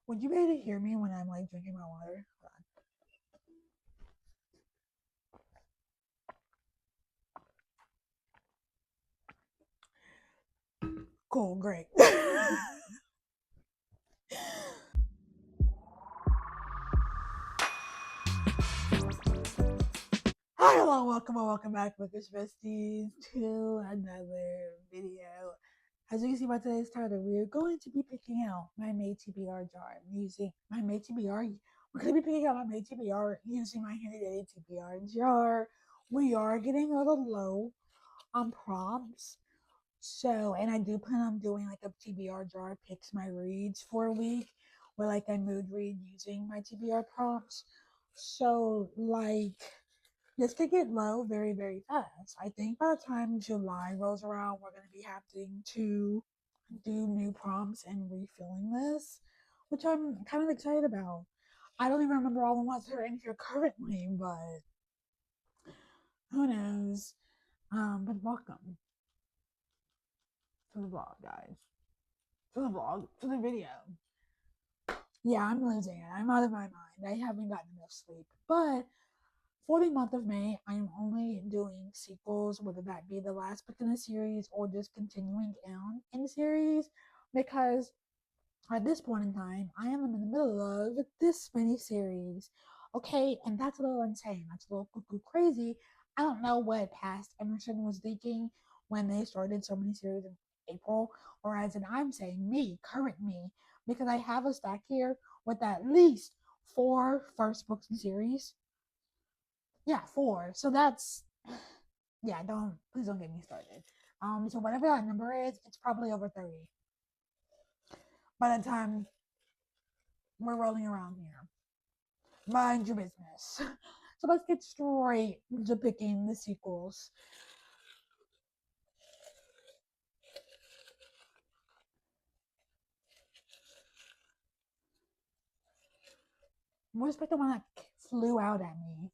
Would you be able to hear me when I'm like drinking my water? Hold on. Cool, great. Hi, hello, welcome back, Bookish Besties, to another video. As you can see by today's title, we're going to be picking out my Made TBR jar. I'm using my Made TBR. We're going to be picking out my Made TBR using my handy dandy TBR jar. We are getting a little low on prompts. So, and I do plan on doing like a TBR jar picks my reads for a week, where like I mood read using my TBR prompts. So, like, this could get low very, very fast. I think by the time July rolls around, we're going to be having to do new prompts and refilling this, which I'm kind of excited about. I don't even remember all the ones that are in here currently, but who knows? But welcome to the vlog, guys. To the vlog, to the video. Yeah, I'm losing it. I'm out of my mind. I haven't gotten enough sleep. But for the month of May, I'm only doing sequels, whether that be the last book in the series or just continuing on in the series, because at this point in time, I am in the middle of this mini series. Okay, and that's a little insane. That's a little cuckoo crazy. I don't know what past Emerson was thinking when they started so many series in April, or as in I'm saying, me, current me, because I have a stack here with at least four first books in series. Yeah, four. So that's yeah, please don't get me started. So whatever that number is, it's probably over 30 by the time we're rolling around here. Mind your business. So let's get straight to picking the sequels. Let's pick the one that flew out at me.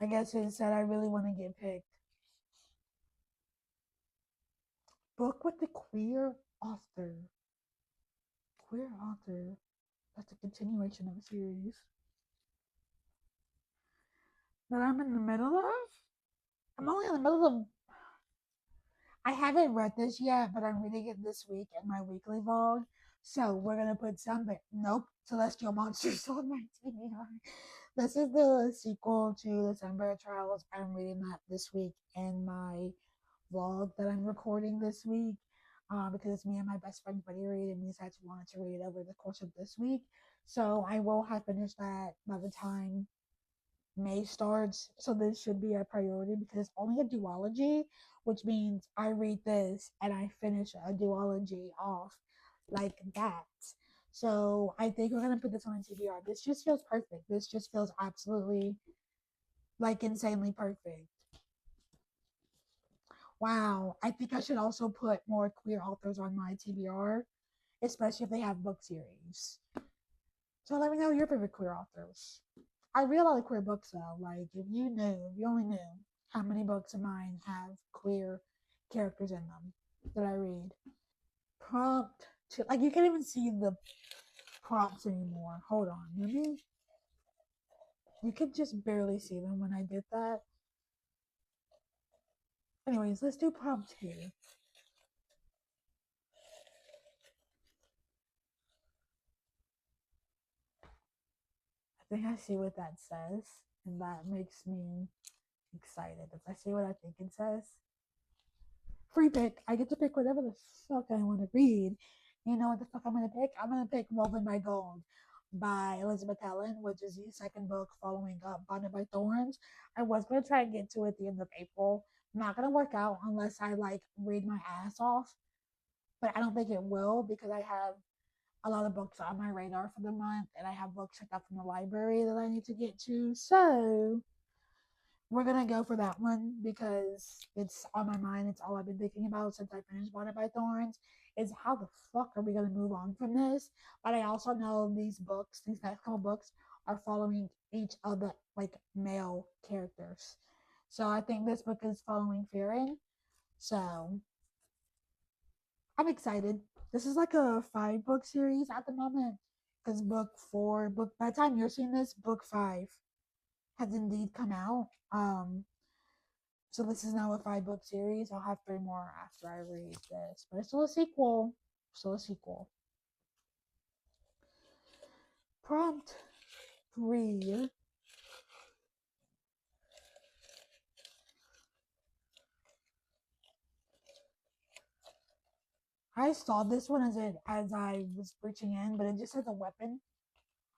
I guess it said I really want to get picked. Book with the queer author. Queer author. That's a continuation of a series that I'm in the middle of. I'm only in the middle of. I haven't read this yet, but I'm reading it this week in my weekly vlog. So we're gonna put some, but nope, Celestial Monsters on my TBR. This is the sequel to the Sunbird Trials. I'm reading that this week in my vlog that I'm recording this week. Because it's me and my best friend Buddy read, and we decided to wanted to read it over the course of this week. So I will have finished that by the time May starts, so this should be a priority because it's only a duology, which means I read this and I finish a duology off like that. So I think we're gonna put this on TBR. This just feels perfect. This just feels absolutely like insanely perfect. Wow, I think I should also put more queer authors on my TBR, especially if they have book series. So let me know your favorite queer authors. I read a lot of queer books though. Like if you only knew how many books of mine have queer characters in them that I read. Prompt to like you can't even see the prompts anymore. Hold on, maybe you could just barely see them when I did that. Anyways, let's do prompt two. I think I see what that says, and that makes me excited. If I see what I think it says, free pick. I get to pick whatever the fuck I want to read. You know what the fuck I'm gonna pick? I'm gonna pick Woven by Gold by Elizabeth Helen, which is the second book following up Bonded by Thorns. I was gonna try and get to it at the end of April. Not gonna work out unless I like read my ass off, but I don't think it will because I have a lot of books on my radar for the month, and I have books picked up from the library that I need to get to. So we're gonna go for that one because it's on my mind. It's all I've been thinking about since I finished Bonded by Thorns. Is how the fuck are we gonna move on from this? But I also know these next couple books, are following each of the like male characters. So I think this book is following Fearing. So I'm excited. This is like a 5-book series at the moment. because book by the time you're seeing this, book 5 has indeed come out. So this is now a 5 book series. I'll have 3 more after I read this, but it's still a sequel. Still a sequel. Prompt 3. I saw this one as I was reaching in, but it just has a weapon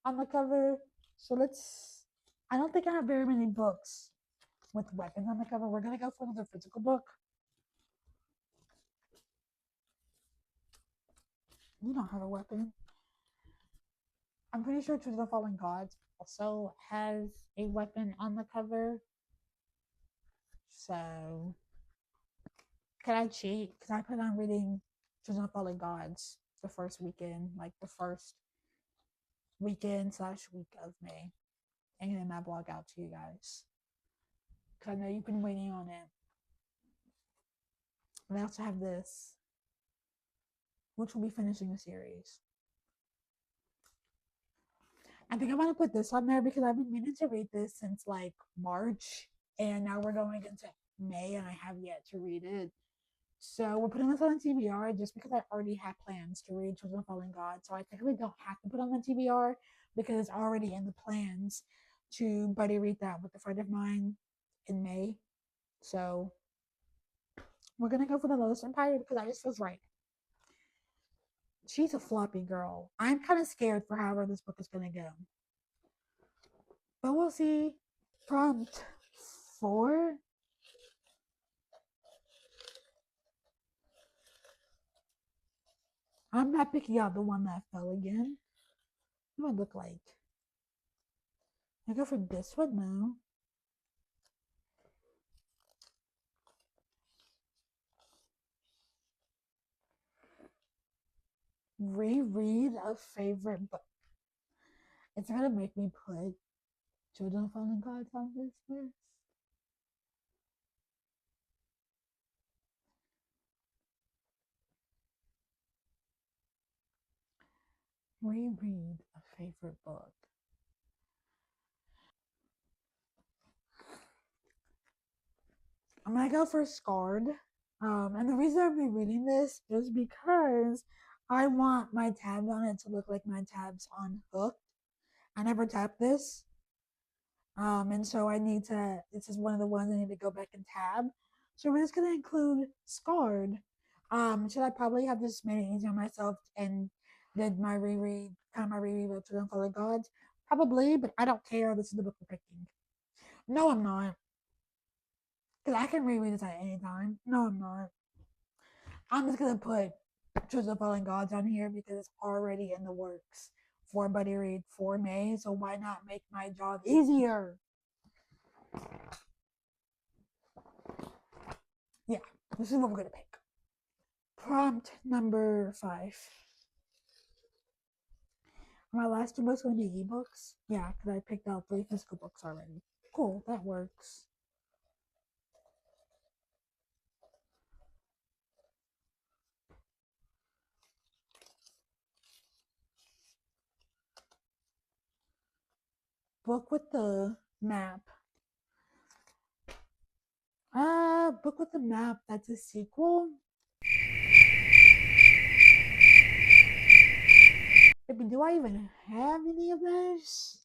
on the cover. So let's. I don't think I have very many books with weapons on the cover. We're gonna go for another physical book. You don't have a weapon. I'm pretty sure To the Fallen Gods also has a weapon on the cover. So can I cheat? Because I plan on reading To the Fallen Gods the first weekend, like the first weekend/week of May, and getting that blog out to you guys. Because I know you've been waiting on it. And I also have this, which will be finishing the series. I think I want to put this on there because I've been meaning to read this since like March, and now we're going into May, and I have yet to read it. So we're putting this on TBR just because I already have plans to read Children of Fallen God. So I think we don't have to put on the TBR because it's already in the plans to buddy read that with a friend of mine in May. So we're gonna go for the Lotus Empire because that just feels right. She's a floppy girl. I'm kind of scared for however this book is gonna go. But we'll see. Prompt 4. I'm not picking out the one that fell again. What do I look like? I go for this one now. Reread a favorite book. It's gonna make me put Children of Fallen Gods on this list. Reread a favorite book. I'm gonna go for Scarred. And the reason I'm rereading this is because I want my tabs on it to look like my tabs on Hooked. I never tapped this. And so I need to, this is one of the ones I need to go back and tab. So we're just going to include Scarred. Should I probably have just made it easier on myself and did my reread, kind of my reread of Children of Fallen Gods? Probably, but I don't care. This is the book we're picking. No, I'm not. Because I can reread this at any time. No, I'm not. I'm just going to put Children of Fallen Gods on here because it's already in the works for Buddy Read for May. So why not make my job easier? Yeah, this is what we're going to pick. Prompt number 5. My last 2 books going to be ebooks. Yeah, because I picked out 3 physical books already. Cool, that works. Book with the map. Book with the map. That's a sequel. Maybe do I even have any of those?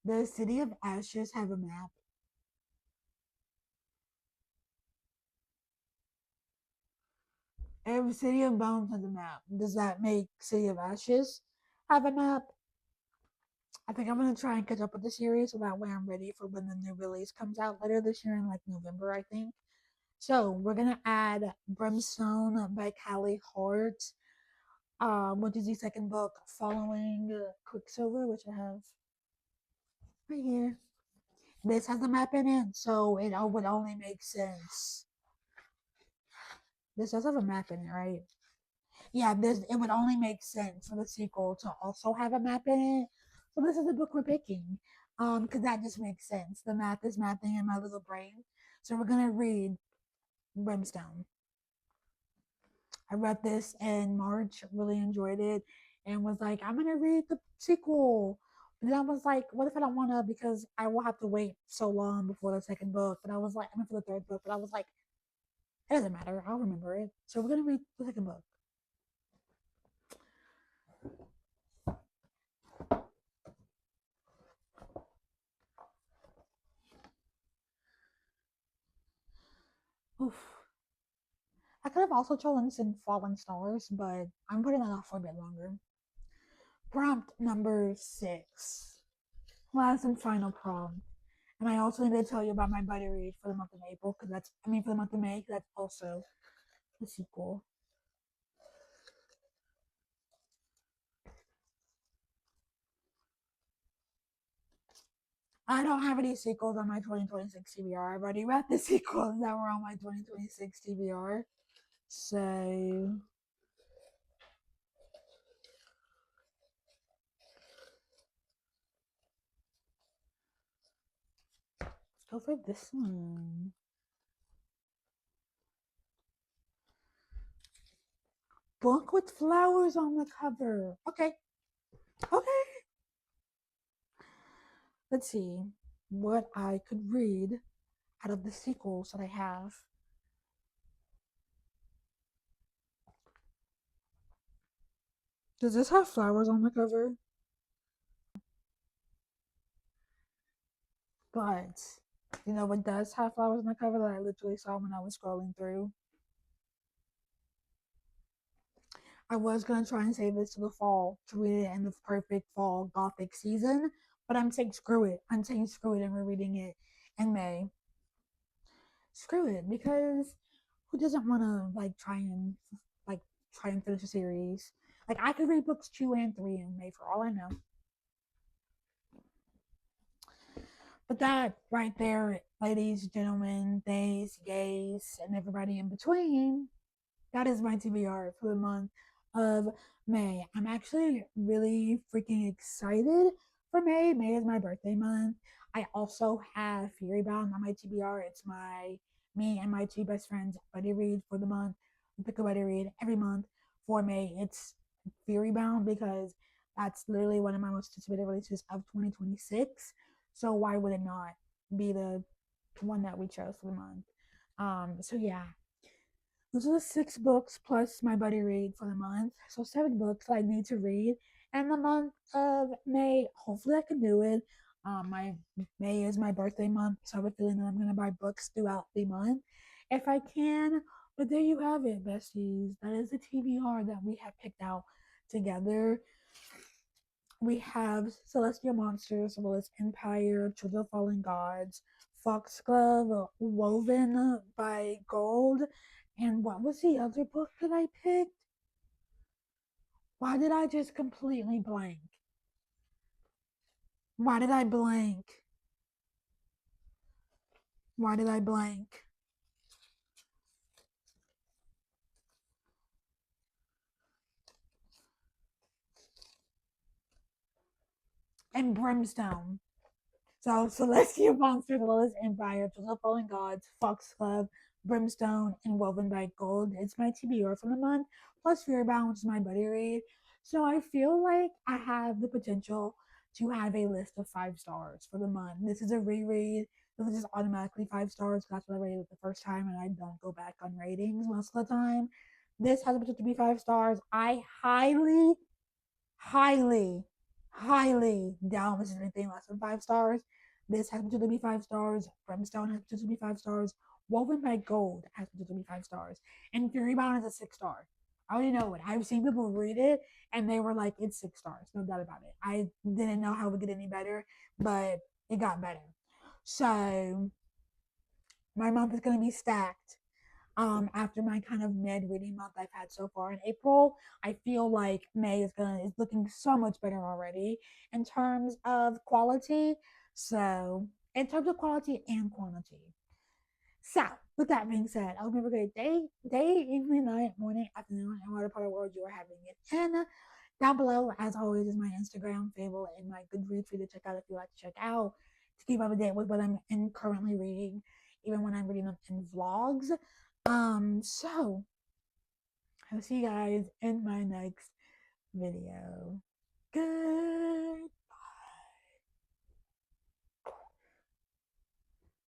Does City of Ashes have a map? Every City of Bones has a map. Does that make City of Ashes have a map? I think I'm gonna try and catch up with the series so that way I'm ready for when the new release comes out later this year in like November, I think. So we're gonna add Brimstone by Callie Hart, which is the second book following Quicksilver, which I have right here. This has a map in it, so it would only make sense. This does have a map in it, right? Yeah, this it would only make sense for the sequel to also have a map in it. So this is the book we're picking, because that just makes sense. The map is mapping in my little brain. So we're gonna read Brimstone. I read this in March, really enjoyed it, and was like, I'm gonna read the sequel. And then I was like, what if I don't wanna because I will have to wait so long before the second book. But I was like, I mean for the third book, but I was like, it doesn't matter, I'll remember it. So we're gonna read the second book. Oof. I could have also chosen Fallen Stars, but I'm putting that off for a bit longer. Prompt number 6. Last and final prompt. And I also need to tell you about my buddy read for the month of April, because for the month of May, because that's also the sequel. I don't have any sequels on my 2026 TBR. I've already read the sequels that were on my 2026 TBR. So, let's go for this one. Book with flowers on the cover. Okay. Okay. Let's see what I could read out of the sequels that I have. Does this have flowers on the cover? But you know what does have flowers on the cover that I literally saw when I was scrolling through? I was gonna try and save this to the fall to read it in the perfect fall gothic season, but I'm saying screw it. I'm saying screw it and we're reading it in May. Screw it, because who doesn't wanna like try and finish a series? Like I could read books 2 and 3 in May for all I know. But that right there, ladies, gentlemen, theys, gays, and everybody in between, that is my TBR for the month of May. I'm actually really freaking excited for May. May is my birthday month. I also have Fury Bound on my TBR. It's my me and my two best friends buddy read for the month. We pick a buddy read every month for May. It's Fury Bound because that's literally one of my most anticipated releases of 2026. So why would it not be the one that we chose for the month? So yeah, those are the 6 books plus my buddy read for the month. So 7 books I need to read in the month of May. Hopefully I can do it. My May is my birthday month, so I have a feeling that I'm gonna buy books throughout the month if I can. But there you have it, besties. That is the TBR that we have picked out together. We have Celestial Monsters, Willis Empire, Children of Fallen Gods, Foxglove, Woven by Gold, and what was the other book that I picked? Why did I just completely blank? Why did I blank? Why did I blank? And Brimstone. So Celestial Monsters, Lilith Empire, Children of Fallen Gods, Foxglove, Brimstone, and Woven by Gold. It's my TBR for the month, plus Fearbound, which is my buddy read. So I feel like I have the potential to have a list of 5 stars for the month. This is a reread. This is just automatically 5 stars. That's what I rated it the first time, and I don't go back on ratings most of the time. This has the potential to be 5 stars. I highly, highly doubt this is anything less than 5 stars. This has potential to be 5 stars. Brimstone has potential to be 5 stars. Woven by Gold has potential to be 5 stars. And Fury Bound is a 6 star. I already know it. I've seen people read it and they were like, it's 6 stars. No doubt about it. I didn't know how it would get any better, but it got better. So my month is going to be stacked. After my kind of mid reading month I've had so far in April, I feel like May is looking so much better already in terms of quality. So in terms of quality and quantity. So with that being said, I hope you have a great day, evening, night, morning, afternoon, and whatever part of the world you are having it in. Down below, as always, is my Instagram, Fable, and my Goodreads for you to check out if you like to check out to keep up to date with what I'm currently reading, even when I'm reading them in vlogs. So I'll see you guys in my next video. Good.